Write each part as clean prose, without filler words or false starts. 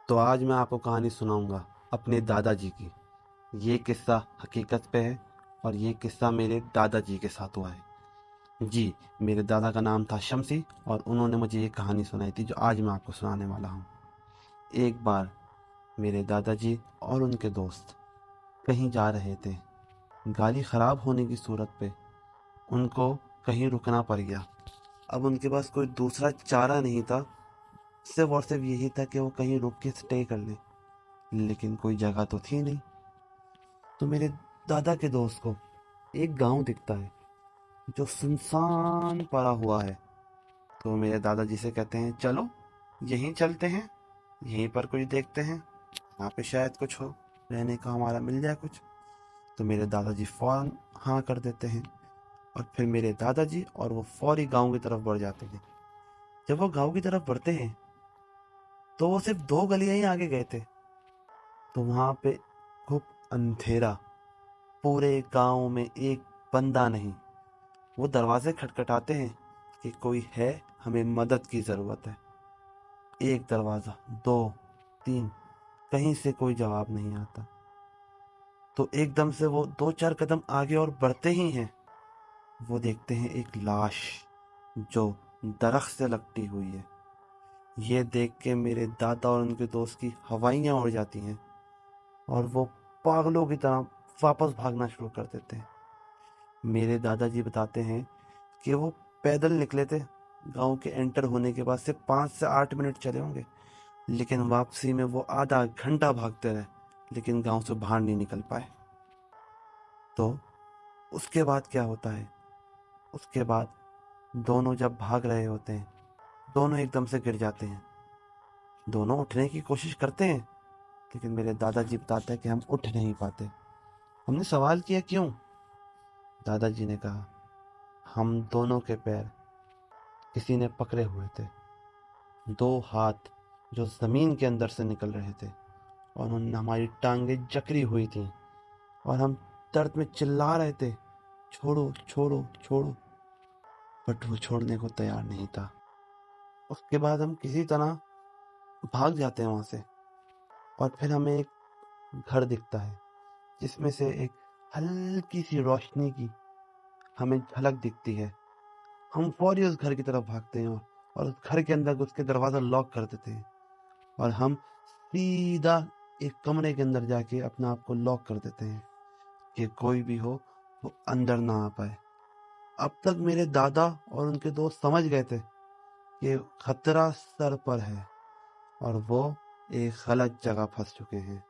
तो आज मैं आपको कहानी सुनाऊंगा अपने दादाजी की। ये किस्सा हकीकत पे है और ये किस्सा मेरे दादाजी के साथ हुआ है जी। मेरे दादा का नाम था शमसी और उन्होंने मुझे ये कहानी सुनाई थी जो आज मैं आपको सुनाने वाला हूँ। एक बार मेरे दादाजी और उनके दोस्त कहीं जा रहे थे। गाड़ी ख़राब होने की सूरत पे उनको कहीं रुकना पड़ गया। अब उनके पास कोई दूसरा चारा नहीं था, सिर्फ और सिर्फ यही था कि वो कहीं रुक के स्टे कर लें, लेकिन कोई जगह तो थी नहीं। तो मेरे दादा के दोस्त को एक गांव दिखता है जो सुनसान पड़ा हुआ है। तो मेरे दादाजी से कहते हैं, चलो यहीं चलते हैं, यहीं पर कुछ देखते हैं, यहाँ पे शायद कुछ हो, रहने का हमारा मिल जाए कुछ। तो मेरे दादाजी फौरन हाँ कर देते हैं और फिर मेरे दादाजी और वो फौरी गांव की तरफ बढ़ जाते हैं। जब वो गांव की तरफ बढ़ते हैं तो वो सिर्फ 2 गलियां ही आगे गए थे, तो वहां पे खूब अंधेरा, पूरे गांव में एक बंदा नहीं। वो दरवाजे खटखटाते हैं कि कोई है, हमें मदद की ज़रूरत है। एक दरवाज़ा, दो, तीन, कहीं से कोई जवाब नहीं आता। तो एकदम से वो 2-4 कदम आगे और बढ़ते ही हैं, वो देखते हैं एक लाश जो दरख्त से लपटी हुई है। ये देख के मेरे दादा और उनके दोस्त की हवाइयाँ उड़ जाती हैं और वो पागलों की तरह वापस भागना शुरू कर देते हैं। मेरे दादाजी बताते हैं कि वो पैदल निकले थे। गांव के एंटर होने के बाद से 5 से 8 मिनट चले होंगे, लेकिन वापसी में वो आधा घंटा भागते रहे, लेकिन गांव से बाहर नहीं निकल पाए। तो उसके बाद क्या होता है? उसके बाद दोनों जब भाग रहे होते हैं, दोनों एकदम से गिर जाते हैं। दोनों उठने की कोशिश करते हैं, लेकिन मेरे दादाजी बताते हैं कि हम उठ नहीं पाते। हमने सवाल किया, क्यों? दादाजी ने कहा, हम दोनों के पैर किसी ने पकड़े हुए थे, 2 हाथ जो जमीन के अंदर से निकल रहे थे, और उन्होंने हमारी टांगें जकड़ी हुई थी और हम दर्द में चिल्ला रहे थे, छोड़ो छोड़ो छोड़ो, बट वो छोड़ने को तैयार नहीं था। उसके बाद हम किसी तरह भाग जाते हैं वहां से, और फिर हमें एक घर दिखता है जिसमें से एक हल्की सी रोशनी की हमें झलक दिखती है। हम फौरी उस घर की तरफ भागते हैं और उस घर के अंदर घुस के दरवाजा लॉक कर देते हैं, और हम सीधा एक कमरे के अंदर जाके अपने आप को लॉक कर देते हैं कि कोई भी हो वो अंदर ना आ पाए। अब तक मेरे दादा और उनके दोस्त समझ गए थे कि खतरा सर पर है और वो एक गलत जगह फंस चुके हैं।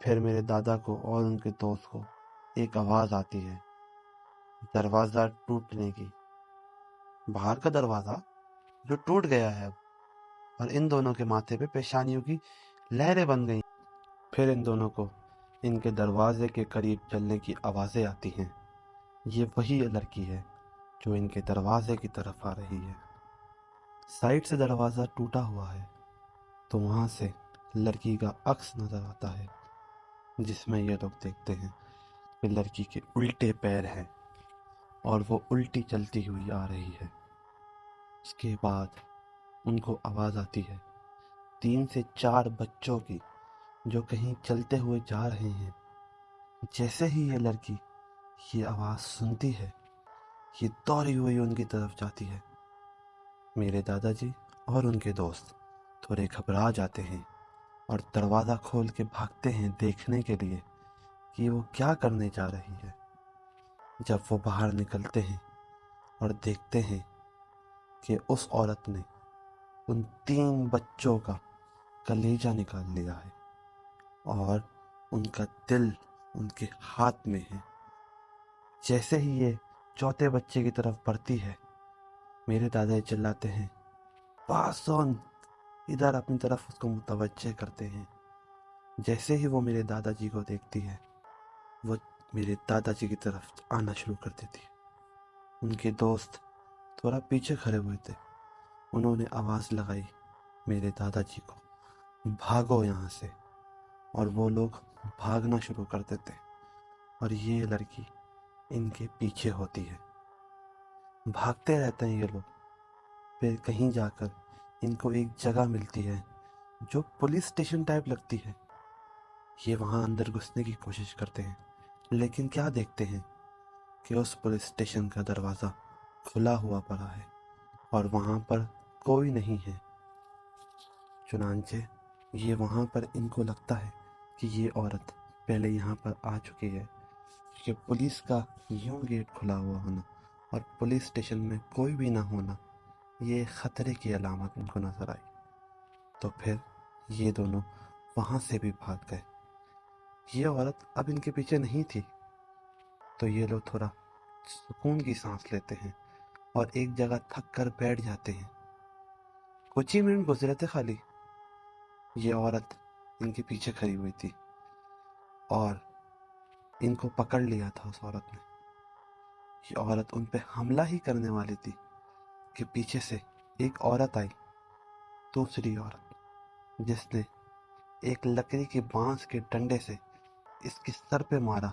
फिर मेरे दादा को और उनके दोस्त को एक आवाज आती है, दरवाजा टूटने की। बाहर का दरवाजा जो टूट गया है अब, और इन दोनों के माथे पे पेशानियों की लहरें बन गई। फिर इन दोनों को इनके दरवाजे के करीब चलने की आवाजें आती हैं। ये वही लड़की है जो इनके दरवाजे की तरफ आ रही है। साइड से दरवाजा टूटा हुआ है, तो वहां से लड़की का अक्स नजर आता है, जिसमें ये लोग देखते हैं कि लड़की के उल्टे पैर हैं और वो उल्टी चलती हुई आ रही है। उसके बाद उनको आवाज आती है 3 से 4 बच्चों की, जो कहीं चलते हुए जा रहे हैं। जैसे ही ये लड़की ये आवाज सुनती है, ये दौड़ी हुई उनकी तरफ जाती है। मेरे दादाजी और उनके दोस्त थोड़े घबरा जाते हैं और दरवाज़ा खोल के भागते हैं देखने के लिए कि वो क्या करने जा रही है। जब वो बाहर निकलते हैं और देखते हैं कि उस औरत ने उन 3 बच्चों का कलेजा निकाल लिया है और उनका दिल उनके हाथ में है। जैसे ही ये चौथे बच्चे की तरफ बढ़ती है, मेरे दादाजी चिल्लाते हैं, पास सुन, इधर अपनी तरफ उसको मुतवज्जे करते हैं। जैसे ही वो मेरे दादाजी को देखती है, वो मेरे दादाजी की तरफ आना शुरू कर देती है। उनके दोस्त थोड़ा पीछे खड़े हुए थे। उन्होंने आवाज़ लगाई मेरे दादाजी को, भागो यहाँ से, और वो लोग भागना शुरू कर देते, और ये लड़की इनके पीछे होती है। भागते रहते हैं ये लोग। फिर कहीं जाकर इनको एक जगह मिलती है जो पुलिस स्टेशन टाइप लगती है। ये वहाँ अंदर घुसने की कोशिश करते हैं, लेकिन क्या देखते हैं कि उस पुलिस स्टेशन का दरवाज़ा खुला हुआ पड़ा है और वहाँ पर कोई नहीं है। चुनांचे ये वहाँ पर इनको लगता है कि ये औरत पहले यहाँ पर आ चुकी है, कि पुलिस का यूं गेट खुला हुआ होना और पुलिस स्टेशन में कोई भी ना होना, ये खतरे की अलामत इनको नजर आई। तो फिर ये दोनों वहाँ से भी भाग गए। ये औरत अब इनके पीछे नहीं थी, तो ये लोग थोड़ा सुकून की सांस लेते हैं और एक जगह थक कर बैठ जाते हैं। कुछ ही मिनट गुजरे थे खाली, ये औरत इनके पीछे खड़ी हुई थी और इनको पकड़ लिया था उस औरत ने। ये औरत उन पे हमला ही करने वाली थी कि पीछे से एक औरत आई, दूसरी औरत, जिसने एक लकड़ी के बांस के डंडे से इसके सर पे मारा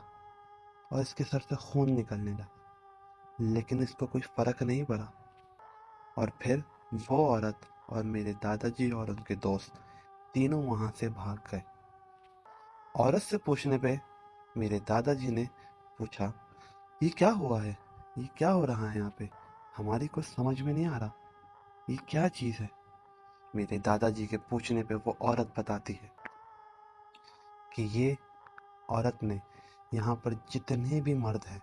और इसके सर से खून निकलने लगा, लेकिन इसको कोई फर्क नहीं पड़ा। और फिर वो औरत और मेरे दादाजी और उनके दोस्त तीनों वहां से भाग गए। औरत से पूछने पे मेरे दादाजी ने पूछा, ये क्या हुआ है, ये क्या हो रहा है यहाँ पे, हमारी कुछ समझ में नहीं आ रहा, ये क्या चीज़ है। मेरे दादाजी के पूछने पे वो औरत बताती है कि ये औरत ने यहाँ पर जितने भी मर्द हैं,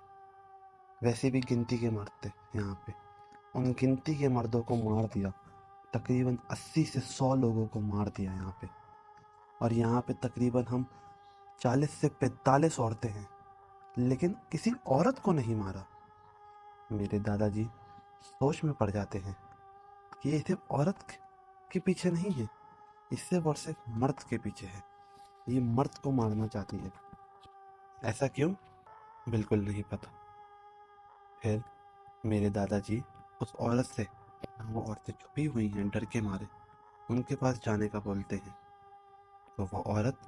वैसे भी गिनती के मर्द थे यहाँ पे, उन गिनती के मर्दों को मार दिया। तकरीबन 80 से 100 लोगों को मार दिया यहाँ पे। और यहाँ पे तकरीबन हम 40 से 45 औरतें हैं, लेकिन किसी औरत को नहीं मारा। मेरे दादाजी सोच में पड़ जाते हैं कि ये सिर्फ औरत के पीछे नहीं है, इससे और सिर्फ मर्द के पीछे है, ये मर्द को मारना चाहती है। ऐसा क्यों? बिल्कुल नहीं पता। फिर मेरे दादाजी उस औरत से, वो औरतें छुपी हुई हैं डर के मारे, उनके पास जाने का बोलते हैं। तो वो औरत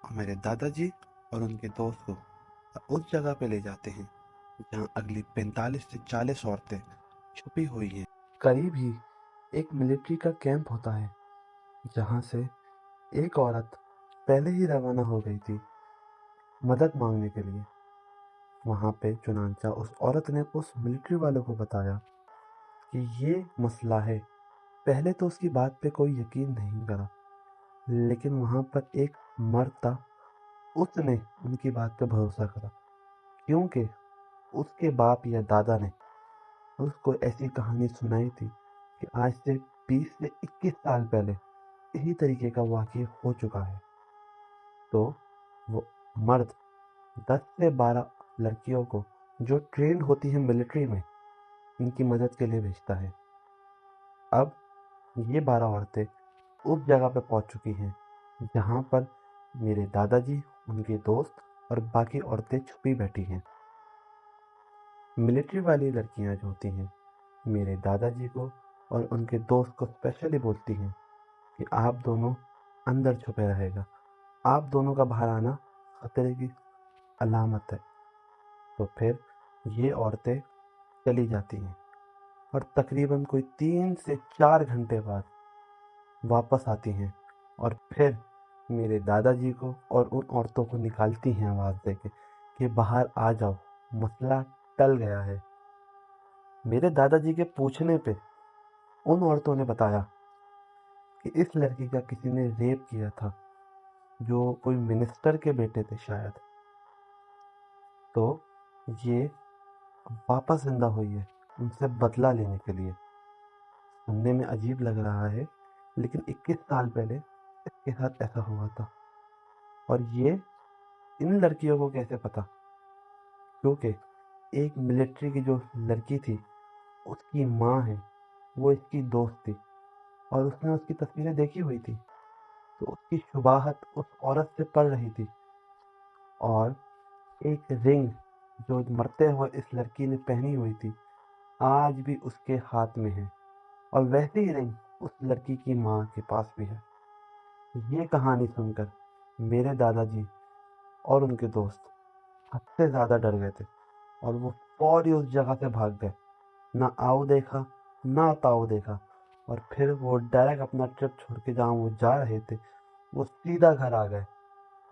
और मेरे दादाजी और उनके दोस्त को उस जगह पे ले जाते हैं जहाँ अगली 45 से 40 औरतें छुपी हुई हैं। करीब ही एक मिलिट्री का कैंप होता है, जहाँ से एक औरत पहले ही रवाना हो गई थी मदद मांगने के लिए। वहाँ पे चुनांचा उस औरत ने उस मिलिट्री वालों को बताया कि ये मसला है। पहले तो उसकी बात पे कोई यकीन नहीं करा, लेकिन वहाँ पर एक मर्द था, उसने उनकी बात पे भरोसा करा, क्योंकि उसके बाप या दादा ने उसको ऐसी कहानी सुनाई थी कि आज से 20 से 21 साल पहले इसी तरीके का वाक़या हो चुका है। तो वो मर्द 10 से 12 लड़कियों को, जो ट्रेंड होती हैं मिलिट्री में, इनकी मदद के लिए भेजता है। अब ये 12 औरतें उस जगह पे पहुंच चुकी हैं जहां पर मेरे दादाजी, उनके दोस्त और बाकी औरतें छुपी बैठी हैं। मिलिट्री वाली लड़कियां जो होती हैं, मेरे दादाजी को और उनके दोस्त को स्पेशली बोलती हैं कि आप दोनों अंदर छुपे रहेगा, आप दोनों का बाहर आना खतरे की अलामत है। तो फिर ये औरतें चली जाती हैं और तकरीबन कोई 3 से 4 घंटे बाद वापस आती हैं और फिर मेरे दादाजी को और उन औरतों को निकालती हैं आवाज़ देके कि बाहर आ जाओ, मसला टल गया है। मेरे दादाजी के पूछने पे उन औरतों ने बताया कि इस लड़की का किसी ने रेप किया था, जो कोई मिनिस्टर के बेटे थे शायद। तो ये वापस जिंदा हुई है उनसे बदला लेने के लिए। सुनने में अजीब लग रहा है, लेकिन 21 साल पहले इसके साथ ऐसा हुआ था। और ये इन लड़कियों को कैसे पता? क्योंकि एक मिलिट्री की जो लड़की थी, उसकी माँ है, वो इसकी दोस्त थी और उसने उसकी तस्वीरें देखी हुई थी। तो उसकी शुबाहत उस औरत से पड़ रही थी। और एक रिंग जो मरते हुए इस लड़की ने पहनी हुई थी, आज भी उसके हाथ में है, और वैसी ही रिंग उस लड़की की माँ के पास भी है। ये कहानी सुनकर मेरे दादाजी और उनके दोस्त हद से ज़्यादा डर गए थे और वो फौरी उस जगह से भाग गए। ना आओ देखा, ना ताऊ देखा, اور پھر وہ ڈائریکٹ اپنا ٹرپ چھوڑ کے جہاں وہ جا رہے تھے وہ سیدھا گھر آ گئے،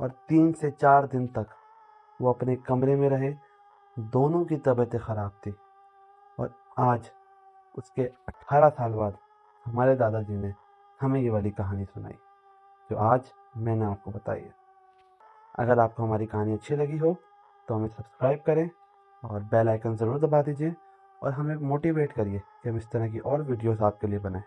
اور 3 سے 4 دن تک وہ اپنے کمرے میں رہے۔ دونوں کی طبیعتیں خراب تھی، اور آج اس کے 18 سال بعد ہمارے دادا جی نے ہمیں یہ والی کہانی سنائی جو آج میں نے آپ کو بتائی ہے۔ اگر آپ کو ہماری کہانی اچھی لگی ہو تو ہمیں سبسکرائب کریں اور بیل آئیکن ضرور دبا دیجیے، اور ہمیں موٹیویٹ کریے کہ ہم اس طرح کی اور ویڈیوز آپ کے لیے بنائیں۔